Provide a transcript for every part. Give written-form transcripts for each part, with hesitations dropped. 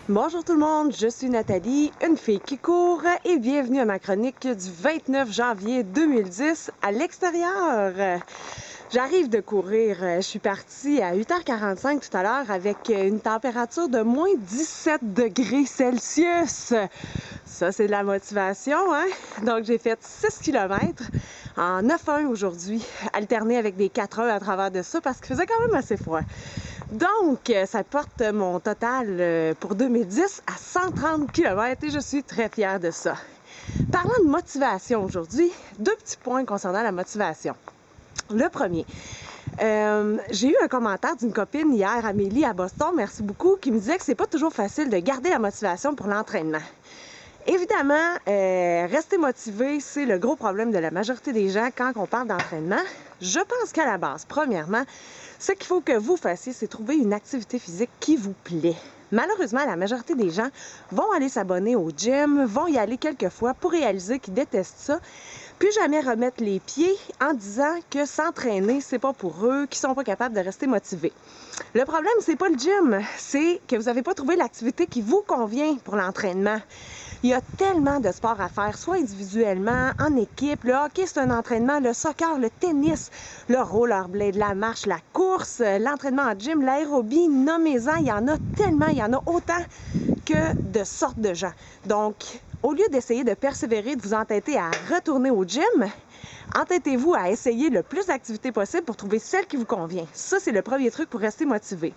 Bonjour tout le monde, je suis Nathalie, une fille qui court et bienvenue à ma chronique du 29 janvier 2010 à l'extérieur. J'arrive de courir, je suis partie à 8h45 tout à l'heure avec une température de moins 17 degrés Celsius. Ça, c'est de la motivation, hein? Donc, j'ai fait 6 km en 9-1 aujourd'hui, alterné avec des 4-1 à travers de ça parce qu'il faisait quand même assez froid. Donc, ça porte mon total pour 2010 à 130 km et je suis très fière de ça. Parlant de motivation aujourd'hui, deux petits points concernant la motivation. Le premier, j'ai eu un commentaire d'une copine hier, Amélie, à Boston, merci beaucoup, qui me disait que c'est pas toujours facile de garder la motivation pour l'entraînement. Évidemment, rester motivé, c'est le gros problème de la majorité des gens quand on parle d'entraînement. Je pense qu'à la base, premièrement, ce qu'il faut que vous fassiez, c'est trouver une activité physique qui vous plaît. Malheureusement, la majorité des gens vont aller s'abonner au gym, vont y aller quelques fois pour réaliser qu'ils détestent ça, puis jamais remettre les pieds en disant que s'entraîner, c'est pas pour eux, qu'ils sont pas capables de rester motivés. Le problème, c'est pas le gym, c'est que vous n'avez pas trouvé l'activité qui vous convient pour l'entraînement. Il y a tellement de sports à faire, soit individuellement, en équipe. Le hockey, c'est un entraînement. Le soccer, le tennis, le rollerblade, la marche, la course, l'entraînement en gym, l'aérobie, nommez-en. Il y en a tellement, il y en a autant que de sortes de gens. Donc, au lieu d'essayer de persévérer, de vous entêter à retourner au gym, entêtez-vous à essayer le plus d'activités possible pour trouver celle qui vous convient. Ça, c'est le premier truc pour rester motivé.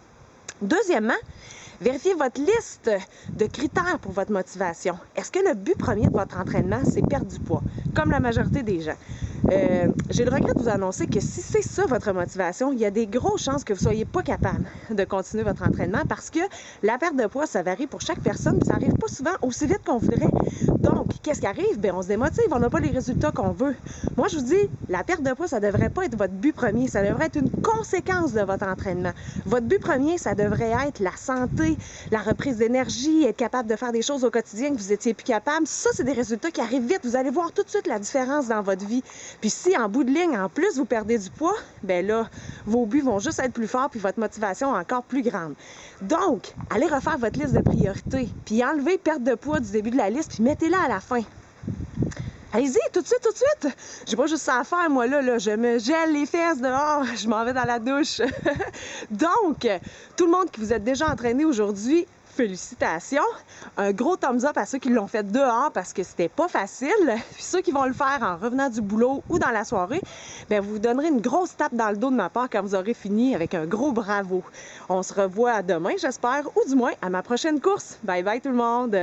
Deuxièmement, vérifiez votre liste de critères pour votre motivation. Est-ce que le but premier de votre entraînement, c'est perdre du poids, comme la majorité des gens? J'ai le regret de vous annoncer que si c'est ça votre motivation, il y a des grosses chances que vous ne soyez pas capable de continuer votre entraînement parce que la perte de poids, ça varie pour chaque personne, puis ça n'arrive pas souvent aussi vite qu'on voudrait. Donc, qu'est-ce qui arrive? Bien, on se démotive, on n'a pas les résultats qu'on veut. Moi, je vous dis, la perte de poids, ça ne devrait pas être votre but premier, ça devrait être une conséquence de votre entraînement. Votre but premier, ça devrait être la santé, la reprise d'énergie, être capable de faire des choses au quotidien que vous n'étiez plus capable. Ça, c'est des résultats qui arrivent vite. Vous allez voir tout de suite la différence dans votre vie. Puis si, en bout de ligne, en plus, vous perdez du poids, bien là, vos buts vont juste être plus forts puis votre motivation encore plus grande. Donc, allez refaire votre liste de priorités, puis enlevez perte de poids du début de la liste, puis mettez-la à la fin. Allez-y, tout de suite, tout de suite! J'ai pas juste ça à faire, moi, là, je me gèle les fesses dehors, je m'en vais dans la douche. Donc, tout le monde qui vous êtes déjà entraîné aujourd'hui, félicitations! Un gros thumbs up à ceux qui l'ont fait dehors parce que c'était pas facile. Puis ceux qui vont le faire en revenant du boulot ou dans la soirée, bien, vous donnerez une grosse tape dans le dos de ma part quand vous aurez fini avec un gros bravo. On se revoit demain, j'espère, ou du moins à ma prochaine course. Bye bye tout le monde!